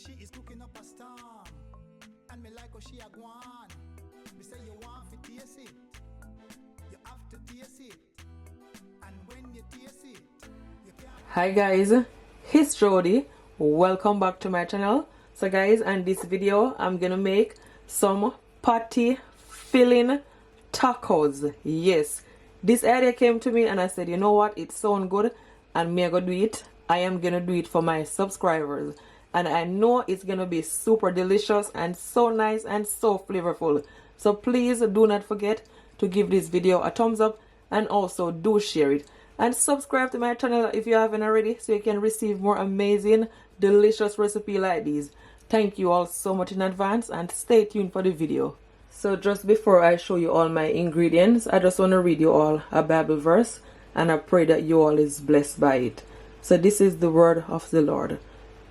she is cooking up a storm. And me like how she a gwan. Me say you want to taste it. You have to taste it. And when you taste it, you can't. Hi guys, it's Jody. Welcome back to my channel. So guys, in this video I'm gonna make some patty filling tacos. Yes, this idea came to me and I said, you know what, it sounds good and me I gonna do it. I am gonna do it for my subscribers and I know it's gonna be super delicious and so nice and so flavorful. So please do not forget to give this video a thumbs up and also do share it and subscribe to my channel if you haven't already so you can receive more amazing delicious recipe like these. Thank you all so much in advance and stay tuned for the video. So just before I show you all my ingredients, I just want to read you all a Bible verse and I pray that you all is blessed by it. So this is the word of the Lord.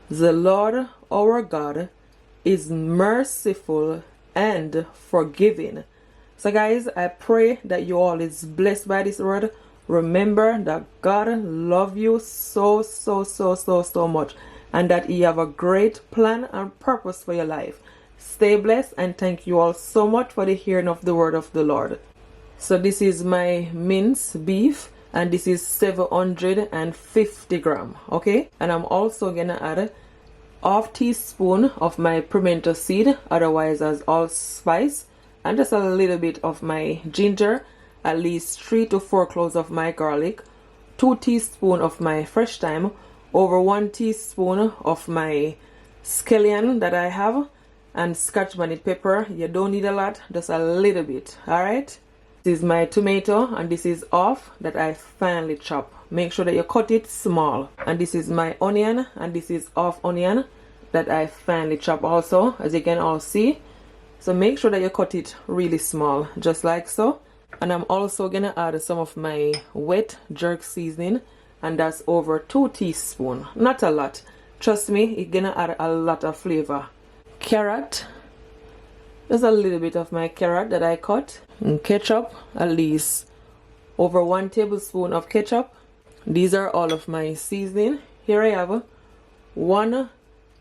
The Lord our God is merciful and forgiving. So guys, I pray that you all is blessed by this word. Remember that God loves you so much and that He have a great plan and purpose for your life. Stay blessed and thank you all so much for the hearing of the word of the Lord. So this is my minced beef and this is 750 grams, okay? And I'm also gonna add half teaspoon of my pimento seed, otherwise as allspice, and just a little bit of my ginger, at least 3 to 4 cloves of my garlic, 2 teaspoons of my fresh thyme, over 1 teaspoon of my scallion that I have, and scotch bonnet pepper. You don't need a lot, just a little bit. Alright, this is my tomato and this is half that I finely chop. Make sure that you cut it small. And this is my onion and this is half onion that I finely chop also, as you can all see. So make sure that you cut it really small, just like so. And I'm also gonna add some of my wet jerk seasoning and that's over 2 teaspoons. Not a lot, trust me, it's gonna add a lot of flavor. Carrot, just a little bit of my carrot that I cut. And ketchup, at least over 1 tablespoon of ketchup. These are all of my seasoning. Here I have 1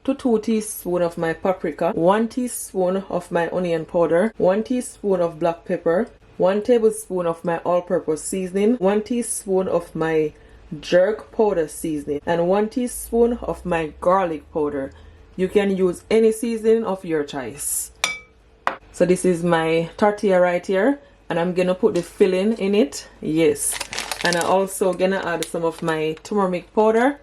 to 2 teaspoons of my paprika, 1 teaspoon of my onion powder, 1 teaspoon of black pepper, 1 tablespoon of my all-purpose seasoning, 1 teaspoon of my jerk powder seasoning, and 1 teaspoon of my garlic powder. You can use any seasoning of your choice. So this is my tortilla right here and I'm gonna put the filling in it. Yes, and I'm also gonna add some of my turmeric powder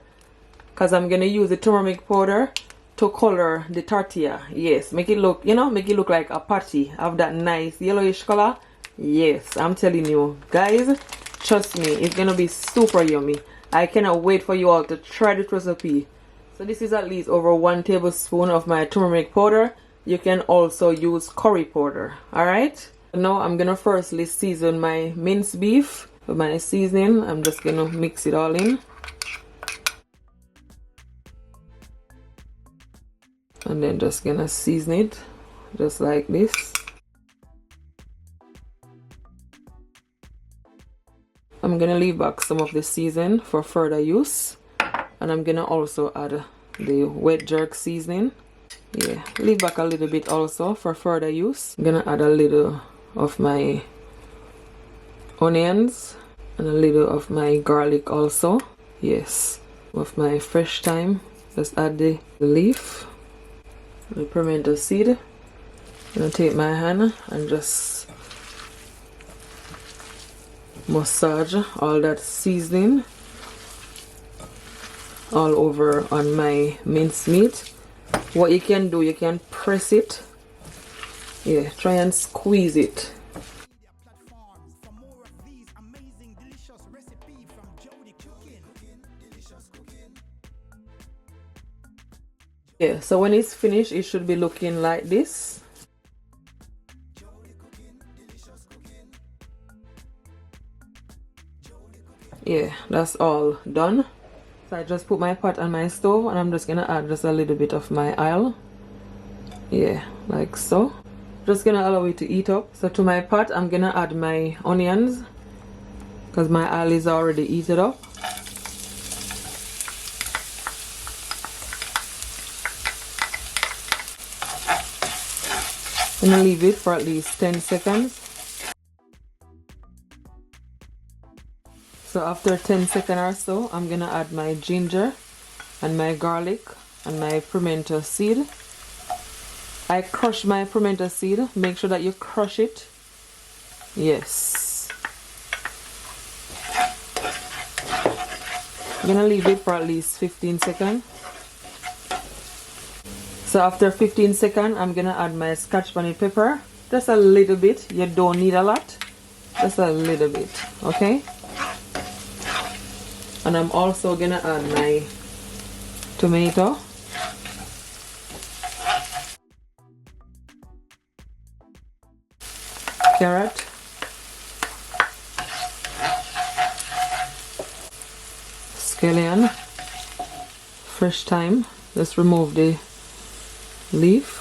because I'm gonna use the turmeric powder to color the tortilla. Yes, make it look, you know, make it look like a patty, have that nice yellowish color. Yes, I'm telling you guys, trust me, it's gonna be super yummy. I cannot wait for you all to try this recipe. So this is at least over 1 tablespoon of my turmeric powder. You can also use curry powder. Alright, now I'm gonna firstly season my minced beef with my seasoning. I'm just gonna mix it all in and then just gonna season it just like this. I'm gonna leave back some of the seasoning for further use and I'm gonna also add the wet jerk seasoning. Yeah, leave back a little bit also for further use. I'm gonna add a little of my onions and a little of my garlic also. Yes, with my fresh thyme, just add the leaf, the pimento seed. I'm gonna take my hand and just massage all that seasoning all over on my minced meat. What you can do, you can press it. Yeah, try and squeeze it. Yeah, so when it's finished, it should be looking like this. Yeah, that's all done. So I just put my pot on my stove and I'm just gonna add just a little bit of my oil. Yeah, like so. Just gonna allow it to heat up. So to my pot I'm gonna add my onions because my oil is already heated up. I'm gonna leave it for at least 10 seconds. So after 10 seconds or so, I'm gonna add my ginger and my garlic and my pimento seed. I crush my pimento seed. Make sure that you crush it. Yes. I'm gonna leave it for at least 15 seconds. So after 15 seconds, I'm gonna add my scotch bonnet pepper. Just a little bit. You don't need a lot. Just a little bit. Okay? And I'm also gonna add my tomato. Carrot. Scallion. Fresh thyme. Just remove the leaf.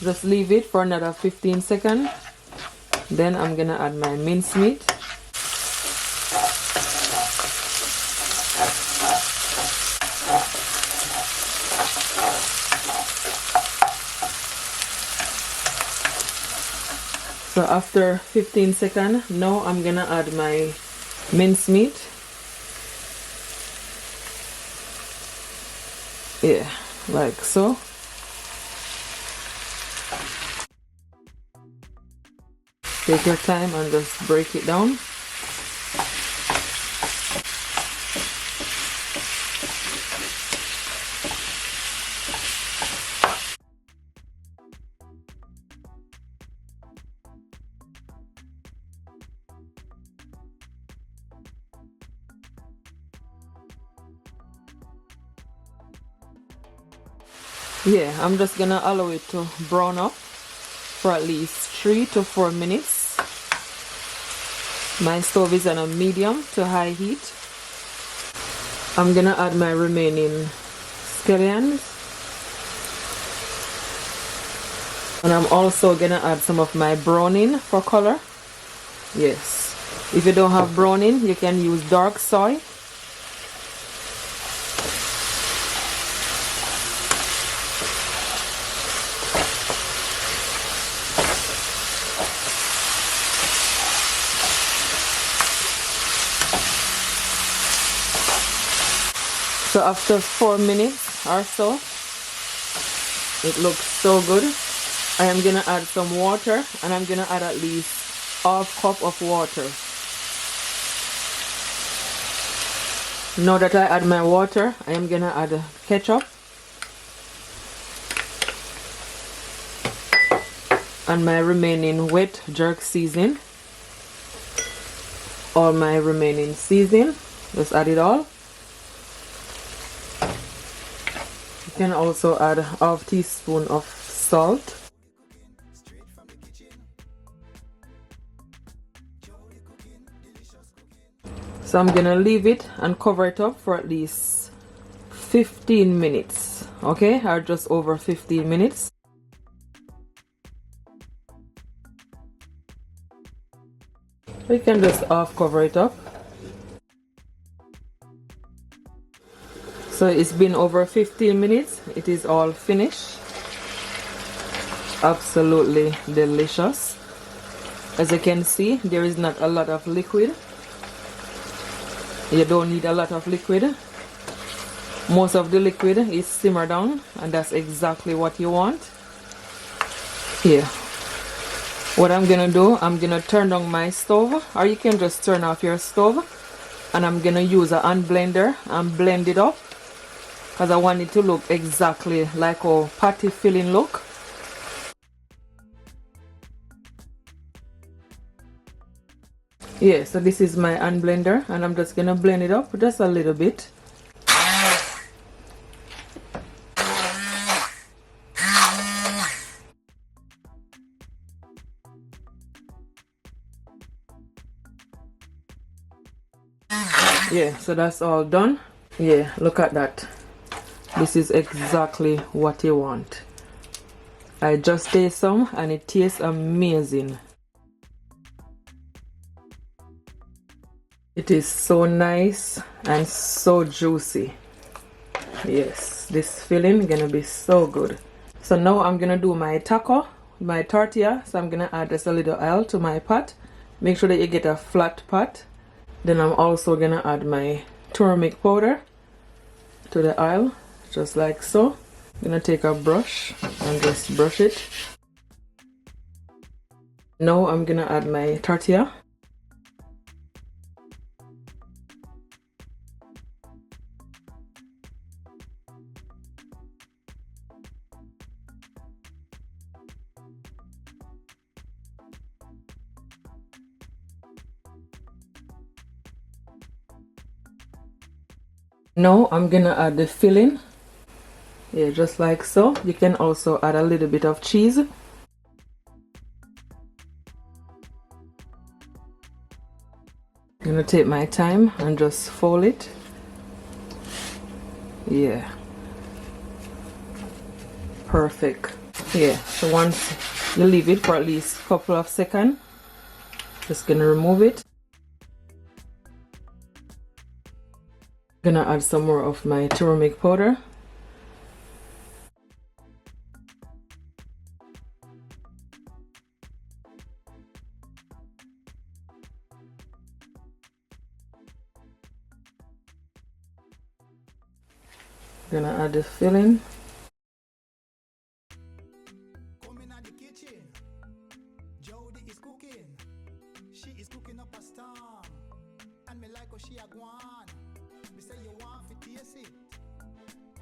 Just leave it for another 15 seconds. Then I'm gonna add my minced meat. So after 15 seconds, now I'm gonna add my minced meat. Yeah, like so. Take your time and just break it down. Yeah, I'm just gonna allow it to brown up for at least 3 to 4 minutes. My stove is on a medium to high heat. I'm gonna add my remaining scallions. And I'm also gonna add some of my browning for color. Yes. If you don't have browning, you can use dark soy. So after 4 minutes or so, it looks so good. I am gonna add some water, and I'm gonna add at least half cup of water. Now that I add my water, I am gonna add ketchup and my remaining wet jerk seasoning. All my remaining seasoning, just add it all. You can also add half teaspoon of salt. So I'm gonna leave it and cover it up for at least 15 minutes, okay, or just over 15 minutes. We can just half cover it up. So it's been over 15 minutes. It is all finished. Absolutely delicious. As you can see, there is not a lot of liquid. You don't need a lot of liquid. Most of the liquid is simmer down, and that's exactly what you want. Here. What I'm gonna do, I'm gonna turn down my stove, or you can just turn off your stove, and I'm gonna use a hand blender and blend it up, because I want it to look exactly like a patty filling look. Yeah, so this is my hand blender, and I'm just gonna blend it up just a little bit. Yeah, so that's all done. Yeah, look at that. This is exactly what you want. I just taste some, and it tastes amazing. It is so nice and so juicy. Yes, this filling gonna be so good. So now I'm gonna do my taco, my tortilla. So I'm gonna add just a little oil to my pot. Make sure that you get a flat pot. Then I'm also gonna add my turmeric powder to the oil, just like so. I'm gonna take a brush and just brush it. Now I'm gonna add my tortilla. Now I'm gonna add the filling. Yeah, just like so. You can also add a little bit of cheese. I'm gonna take my time and just fold it. Yeah, perfect. Yeah, so once you leave it for at least a couple of seconds, just gonna remove it. Gonna add some more of my turmeric powder. Gonna add the filling. Come in the kitchen. Jody is cooking. She is cooking up a storm. And me like how she a gwan. Me say you want to taste it.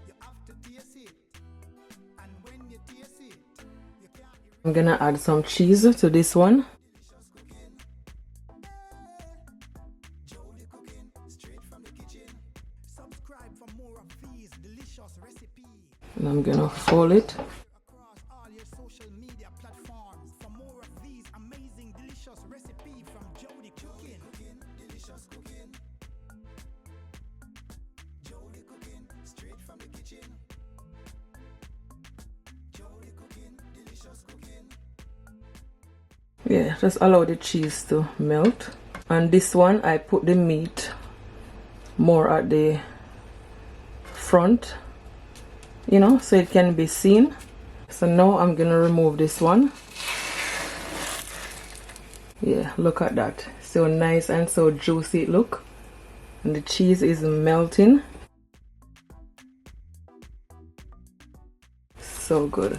You have to taste it. And when you taste it, you can't. I'm gonna add some cheese to this one. Delicious cooking. Jody cooking straight from the kitchen. Subscribe for more of these delicious recipes. And I'm gonna fold it. Across all your social media platforms for more of these amazing delicious recipes from Jody Cooking. Delicious cooking. Jody Cooking straight from the kitchen. Jody Cooking, delicious cooking. Yeah, just allow the cheese to melt. And this one I put the meat more at the front, you know, so it can be seen. So now I'm gonna remove this one. Yeah, look at that, so nice and so juicy it look, and the cheese is melting. So good.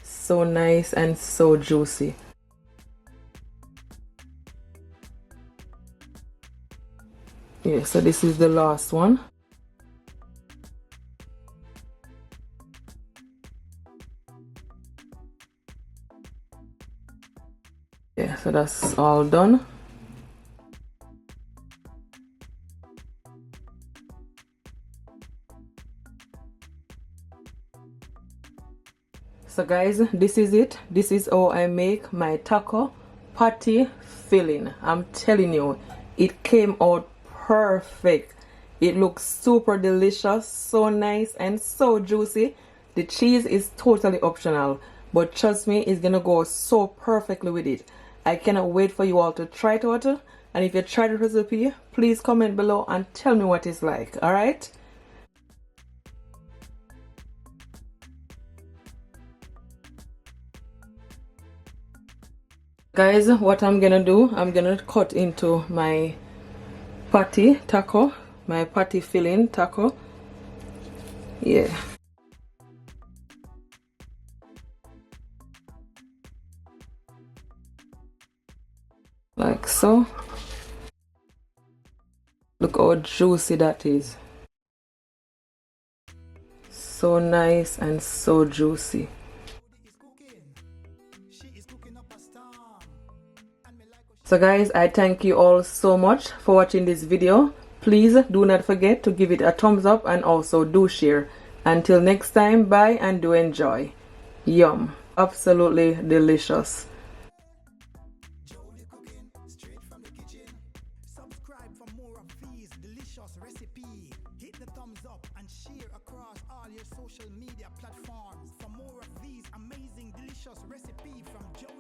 So nice and so juicy. Yeah, so this is the last one. Yeah, so that's all done. So guys, this is it. This is how I make my taco patty filling. I'm telling you, it came out perfect. It looks super delicious, so nice and so juicy. The cheese is totally optional, but trust me, it's gonna go so perfectly with it. I cannot wait for you all to try it out. And And if you try the recipe, please comment below and tell me what it's like. Alright? Guys, what I'm gonna do, I'm gonna cut into my patty taco, my patty filling taco. Yeah. Like so. Look how juicy that is. So nice and so juicy. So guys, I thank you all so much for watching this video. Please do not forget to give it a thumbs up and also do share. Until next time, bye and do enjoy. Yum. Absolutely delicious. Subscribe for more of these delicious recipes. Hit the thumbs up and share across all your social media platforms for more of these amazing delicious recipes from Joe.